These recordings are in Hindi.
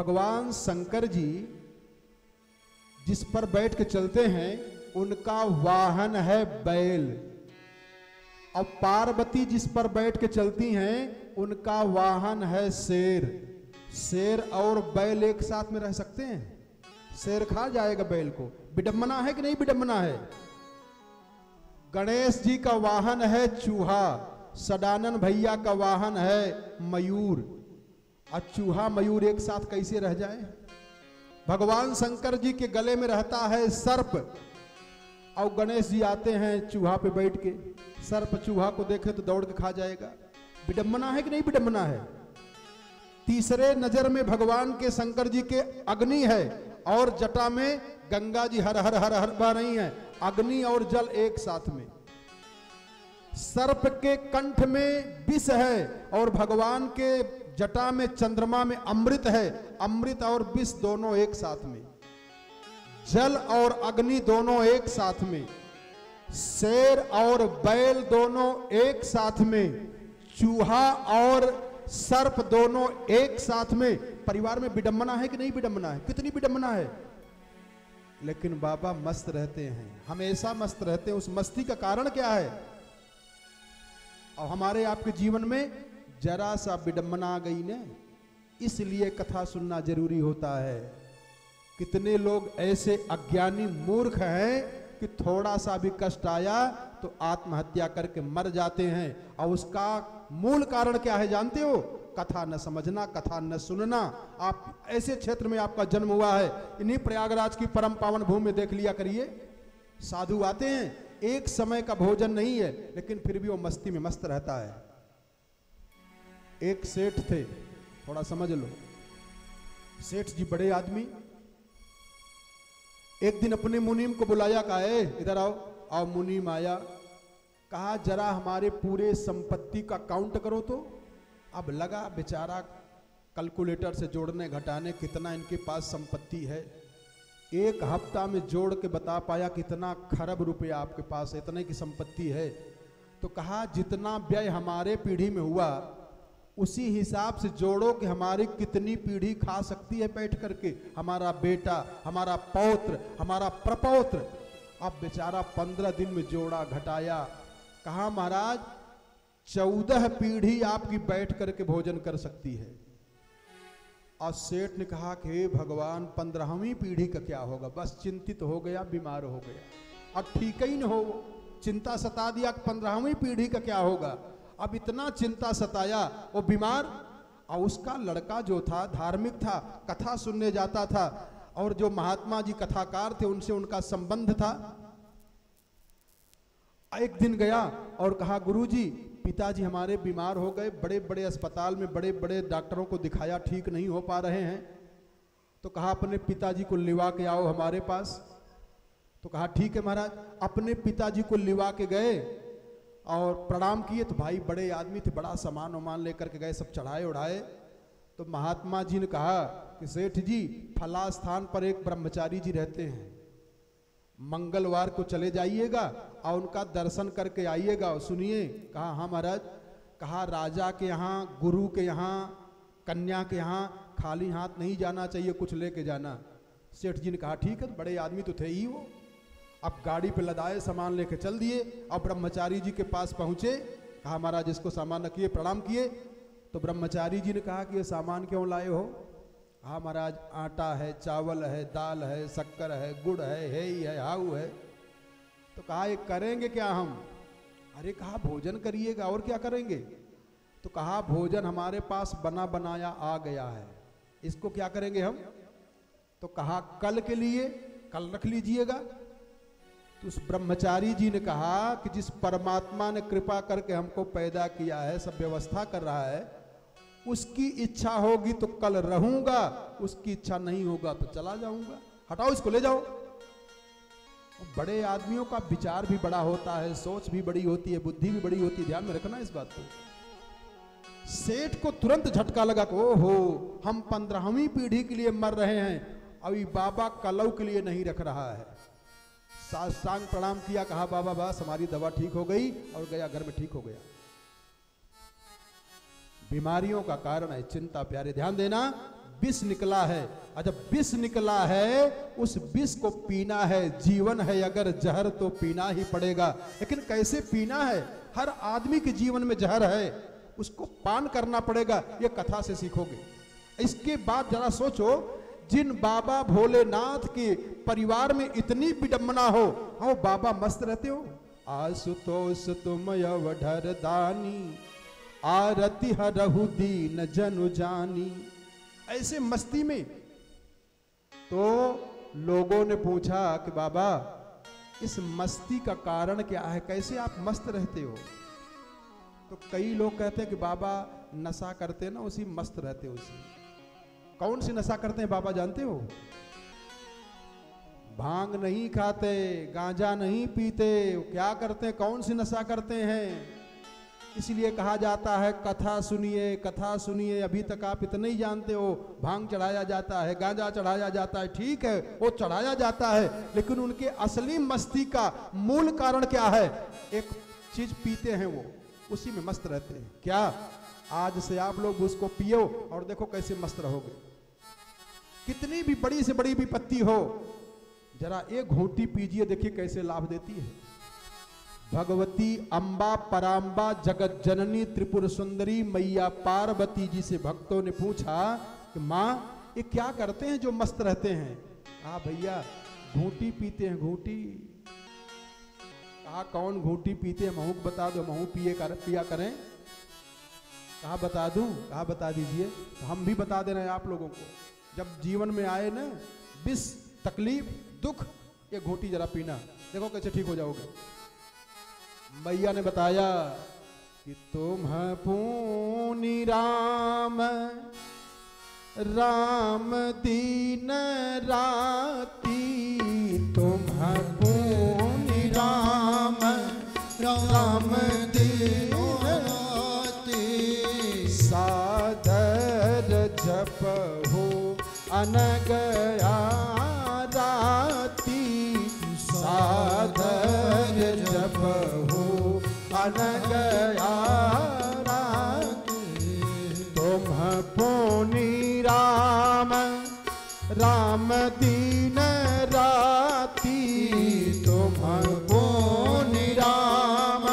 भगवान शंकर जी जिस पर बैठ के चलते हैं उनका वाहन है बैल, और पार्वती जिस पर बैठ के चलती हैं उनका वाहन है शेर। शेर और बैल एक साथ में रह सकते हैं? शेर खा जाएगा बैल को। विडंबना है कि नहीं विडंबना है? गणेश जी का वाहन है चूहा, सदानंद भैया का वाहन है मयूर। और चूहा मयूर एक साथ कैसे रह जाए? भगवान शंकर जी के गले में रहता है सर्प, और गणेश जी आते हैं चूहा पे बैठ के। सर्प चूहा को देखे तो दौड़ के खा जाएगा। विडंबना है कि नहीं विडंबना है? तीसरे नजर में भगवान के शंकर जी के अग्नि है, और जटा में गंगा जी हर हर हर हर बह रही हैं। अग्नि और जल एक साथ में। सर्प के कंठ में विष है, और भगवान के जटा में चंद्रमा में अमृत है। अमृत और विष दोनों एक साथ में। जल और अग्नि दोनों एक साथ में। शेर और बैल दोनों एक साथ में। चूहा और सर्प दोनों एक साथ में। परिवार में विडंबना है कि नहीं विडंबना है? कितनी विडंबना है। लेकिन बाबा मस्त रहते हैं, हमेशा मस्त रहते हैं। उस मस्ती का कारण क्या है? और हमारे आपके जीवन में जरा सा विडंबना आ गई ने, इसलिए कथा सुनना जरूरी होता है। कितने लोग ऐसे अज्ञानी मूर्ख हैं कि थोड़ा सा भी कष्ट आया तो आत्महत्या करके मर जाते हैं। और उसका मूल कारण क्या है जानते हो? कथा न समझना, कथा न सुनना। आप ऐसे क्षेत्र में आपका जन्म हुआ है, इन्हीं प्रयागराज की परम पावन भूमि में देख लिया करिए। साधु आते हैं, एक समय का भोजन नहीं है, लेकिन फिर भी वो मस्ती में मस्त रहता है। एक सेठ थे, थोड़ा समझ लो। सेठ जी बड़े आदमी। एक दिन अपने मुनीम को बुलाया, कहा इधर आओ। आओ मुनीम आया, कहा जरा हमारे पूरे संपत्ति का काउंट करो तो। अब लगा बेचारा कैलकुलेटर से जोड़ने घटाने कितना इनके पास संपत्ति है। एक हफ्ता में जोड़ के बता पाया कितना खरब रुपया आपके पास इतने की संपत्ति है। तो कहा जितना व्यय हमारे पीढ़ी में हुआ उसी हिसाब से जोड़ो कि हमारी कितनी पीढ़ी खा सकती है बैठ करके। हमारा बेटा, हमारा पौत्र, हमारा प्रपौत्र। अब बेचारा 15 दिन में जोड़ा घटाया। कहा महाराज 14 पीढ़ी आपकी बैठ करके भोजन कर सकती है। और सेठ ने कहा कि हे भगवान 15वीं पीढ़ी का क्या होगा? बस चिंतित हो गया, बीमार हो गया। अब ठीक ही न हो, चिंता सता दिया कि 15वीं पीढ़ी का क्या होगा। अब इतना चिंता सताया, वो बीमार। और उसका लड़का जो था धार्मिक था, कथा सुनने जाता था, और जो महात्मा जी कथाकार थे उनसे उनका संबंध था। एक दिन गया और कहा गुरुजी पिताजी हमारे बीमार हो गए, बड़े बड़े अस्पताल में बड़े बड़े डॉक्टरों को दिखाया, ठीक नहीं हो पा रहे हैं। तो कहा अपने पिताजी को लिवा के आओ हमारे पास। तो कहा ठीक है महाराज। अपने पिताजी को लिवा के गए और प्रणाम किए। तो भाई बड़े आदमी थे, बड़ा सामान वामान लेकर के गए, सब चढ़ाए उड़ाए। तो महात्मा जी ने कहा कि सेठ जी फला स्थान पर एक ब्रह्मचारी जी रहते हैं, मंगलवार को चले जाइएगा और उनका दर्शन करके आइएगा। सुनिए। कहा हाँ महाराज। कहा राजा के यहाँ, गुरु के यहाँ, कन्या के यहाँ खाली हाथ नहीं जाना चाहिए, कुछ लेके जाना। सेठ जी ने कहा ठीक है। बड़े आदमी तो थे ही वो। अब गाड़ी पे लदाए, सामान लेके चल दिए। अब ब्रह्मचारी जी के पास पहुंचे। कहा महाराज इसको सामान रखिए। प्रणाम किए। तो ब्रह्मचारी जी ने कहा कि ये सामान क्यों लाए हो? हाँ महाराज आटा है, चावल है, दाल है, शक्कर है, गुड़ है ही है, हाउ है। तो कहा ये करेंगे क्या हम? अरे कहा भोजन करिएगा, और क्या करेंगे? तो कहा भोजन हमारे पास बना बनाया आ गया है, इसको क्या करेंगे हम? तो कहा कल के लिए, कल रख लीजिएगा। तो उस ब्रह्मचारी जी ने कहा कि जिस परमात्मा ने कृपा करके हमको पैदा किया है, सब व्यवस्था कर रहा है, उसकी इच्छा होगी तो कल रहूंगा, उसकी इच्छा नहीं होगा तो चला जाऊंगा। हटाओ इसको, ले जाओ। बड़े आदमियों का विचार भी बड़ा होता है, सोच भी बड़ी होती है, बुद्धि भी बड़ी होती है। ध्यान में रखना इस बात को। सेठ को तुरंत झटका लगा कि ओहो हम 15वीं पीढ़ी के लिए मर रहे हैं, अभी बाबा कलऊ के लिए नहीं रख रहा है। साष्टांग प्रणाम किया। कहा बाबा बस हमारी दवा ठीक हो गई, और गया घर में ठीक हो गया। बीमारियों का कारण है चिंता। प्यारे ध्यान देना, विष निकला है, और जब विष निकला है उस विष को पीना है। जीवन है अगर जहर तो पीना ही पड़ेगा। लेकिन कैसे पीना है? हर आदमी के जीवन में जहर है, उसको पान करना पड़ेगा। ये कथा से सीखोगे। इसके बाद जरा सोचो, जिन बाबा भोलेनाथ के परिवार में इतनी विडंबना हो, वो बाबा मस्त रहते हो। आशुतोष तुम अवधर दानी, आरती हरहु दीन जनु जानी। ऐसे मस्ती में तो लोगों ने पूछा कि बाबा इस मस्ती का कारण क्या है, कैसे आप मस्त रहते हो? तो कई लोग कहते हैं कि बाबा नशा करते हैं ना, उसी मस्त रहते हो उसी। कौन सी नशा करते हैं बाबा जानते हो? भांग नहीं खाते, गांजा नहीं पीते, क्या करते हैं? कौन सी नशा करते हैं? इसलिए कहा जाता है कथा सुनिए, कथा सुनिए। अभी तक आप इतने ही जानते हो, भांग चढ़ाया जाता है, गांजा चढ़ाया जाता है, ठीक है वो चढ़ाया जाता है, लेकिन उनके असली मस्ती का मूल कारण क्या है? एक चीज पीते हैं वो, उसी में मस्त रहते हैं। क्या? आज से आप लोग उसको पियो और देखो कैसे मस्त रहोगे। कितनी भी बड़ी से बड़ी विपत्ति हो, जरा एक घूंटी पीजिए, देखिए कैसे लाभ देती है। भगवती अम्बा पराम्बा जगत जननी त्रिपुर सुंदरी मैया पार्वती जी से भक्तों ने पूछा कि माँ ये क्या करते हैं जो मस्त रहते हैं? कहा भैया घूंटी पीते हैं, घूंटी। कहा कौन घूंटी पीते हैं? महू बता दो, महू पिया करें। कहा बता दूं? कहा बता दीजिए। तो हम भी बता दे रहे हैं आप लोगों को। जब जीवन में आए ना विष, तकलीफ, दुख, ये घूंटी जरा पीना, देखो कैसे ठीक हो जाओगे। मैया ने बताया कि तुम पूनी राम राम दीन राती, तुम पूनी राम राम दीन राती, सादर जप हो अनगया राती, सादर जप हो अनगया राती, तुम पूनी राम राम दीन राती, तुम पूनी राम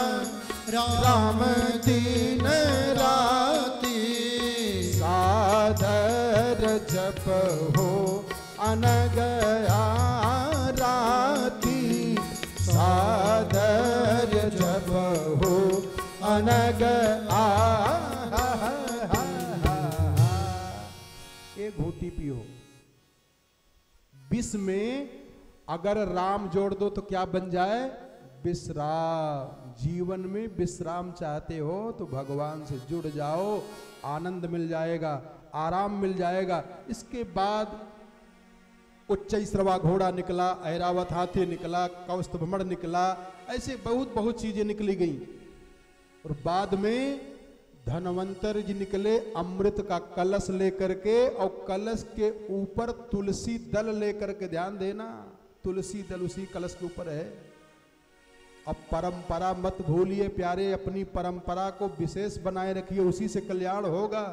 राम दीन राती, सादर जप हो अनगया राती, सादर जप हो अनग एक घूंटी पियो। विष में अगर राम जोड़ दो तो क्या बन जाए? विश्राम। जीवन में विश्राम चाहते हो तो भगवान से जुड़ जाओ, आनंद मिल जाएगा, आराम मिल जाएगा। इसके बाद उच्चैश्रवा घोड़ा निकला, ऐरावत हाथी निकला, कौस्तुभमण निकला, ऐसे बहुत बहुत चीजें निकली गई। और बाद में धनवंतर जी निकले अमृत का कलश लेकर के, और कलश के ऊपर तुलसी दल लेकर के। ध्यान देना, तुलसी दल उसी कलश के ऊपर है। अब परंपरा मत भूलिए प्यारे, अपनी परंपरा को विशेष बनाए रखिए, उसी से कल्याण होगा।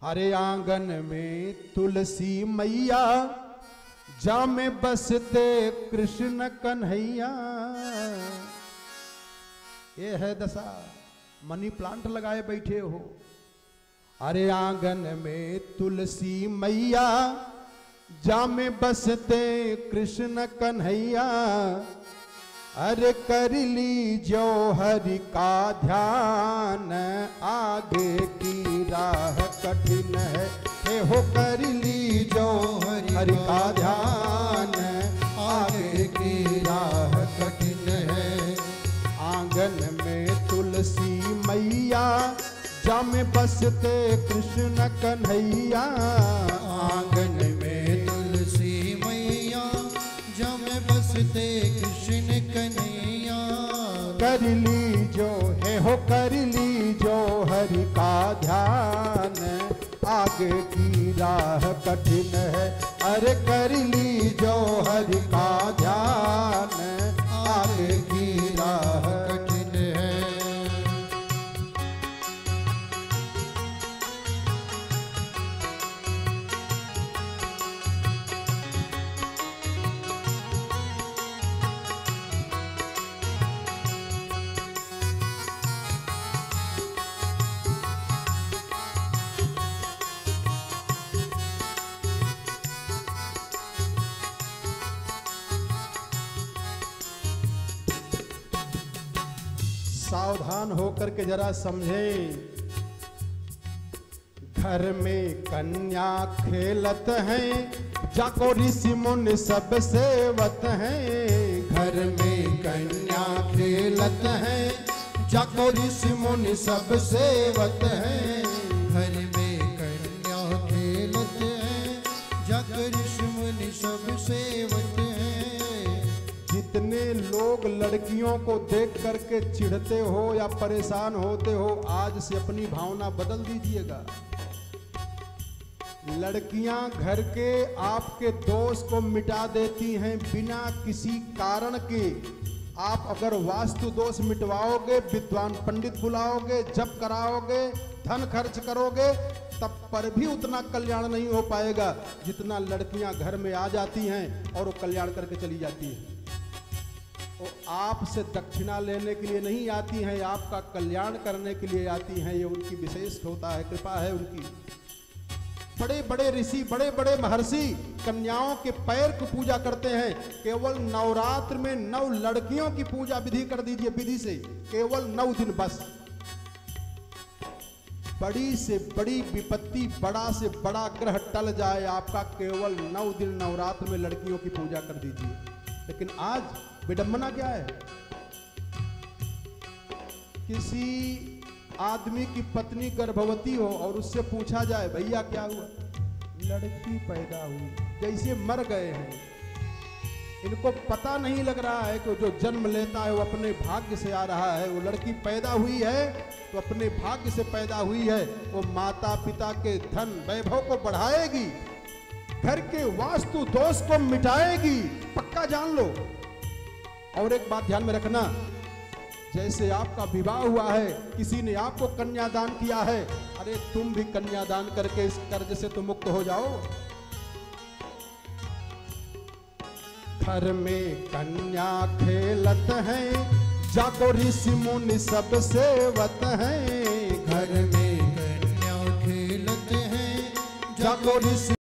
अरे आंगन में तुलसी मैया, जा में बसते कृष्ण कन्हैया। ये है दशा, मनी प्लांट लगाए बैठे हो। अरे आंगन में तुलसी मैया, जा में बसते कृष्ण कन्हैया। अरे कर ली जो हरि का ध्यान, आगे की राह कठिन है। हे हो कर ली जो हरि का ध्यान, आगे की राह कठिन है। आंगन में तुलसी मैया, जा में बसते कृष्ण कन्हैया। आंगन में तुलसी मैया, जा में बसते कृष्ण कन्हैया। कर ली जो है हो कर ली जो हरि का ध्यान, आगे की राह कठिन है। अरे कर ली जो हरि का ध्यान, आगे की राह कठिन है। सावधान होकर के जरा समझें। घर में कन्या खेलत हैं, जाको ऋषि मुनि सब सेवत हैं। घर में कन्या खेलत हैं, जाको ऋषि मुनि सब सेवत हैं। घर में कन्या खेलत हैं, जाको ऋषि मुनि सब सेवत हैं। जितने लोग लड़कियों को देख करके चिढ़ते हो या परेशान होते हो, आज से अपनी भावना बदल दीजिएगा। लड़कियां घर के आपके दोष को मिटा देती हैं बिना किसी कारण के। आप अगर वास्तु दोष मिटवाओगे, विद्वान पंडित बुलाओगे, जप कराओगे, धन खर्च करोगे, तब पर भी उतना कल्याण नहीं हो पाएगा जितना लड़कियां घर में आ जाती हैं और वो कल्याण करके चली जाती हैं। वो आपसे दक्षिणा लेने के लिए नहीं आती हैं, आपका कल्याण करने के लिए आती हैं। ये उनकी विशेष होता है, कृपा है उनकी। बड़े बड़े ऋषि, बड़े बड़े महर्षि कन्याओं के पैर की पूजा करते हैं। केवल नवरात्र में 9 लड़कियों की पूजा विधि कर दीजिए, विधि से केवल 9 दिन बस। बड़ी से बड़ी विपत्ति, बड़ा से बड़ा ग्रह टल जाए आपका, केवल 9 दिन नवरात्र में लड़कियों की पूजा कर दीजिए। लेकिन आज विडंबना क्या है? किसी आदमी की पत्नी गर्भवती हो और उससे पूछा जाए भैया क्या हुआ, लड़की पैदा हुई, जैसे मर गए हैं। इनको पता नहीं लग रहा है कि जो जन्म लेता है वो अपने भाग्य से आ रहा है। वो लड़की पैदा हुई है तो अपने भाग्य से पैदा हुई है। वो माता पिता के धन वैभव को बढ़ाएगी, घर के वास्तु दोष को मिटाएगी, पक्का जान लो। और एक बात ध्यान में रखना, जैसे आपका विवाह हुआ है, किसी ने आपको कन्यादान किया है, अरे तुम भी कन्यादान करके इस कर्ज से तो मुक्त हो जाओ। घर में कन्या खेलत हैं, जाको ऋषि मुनि सब सेवत हैं। घर में कन्या खेलत हैं, जाको ऋषि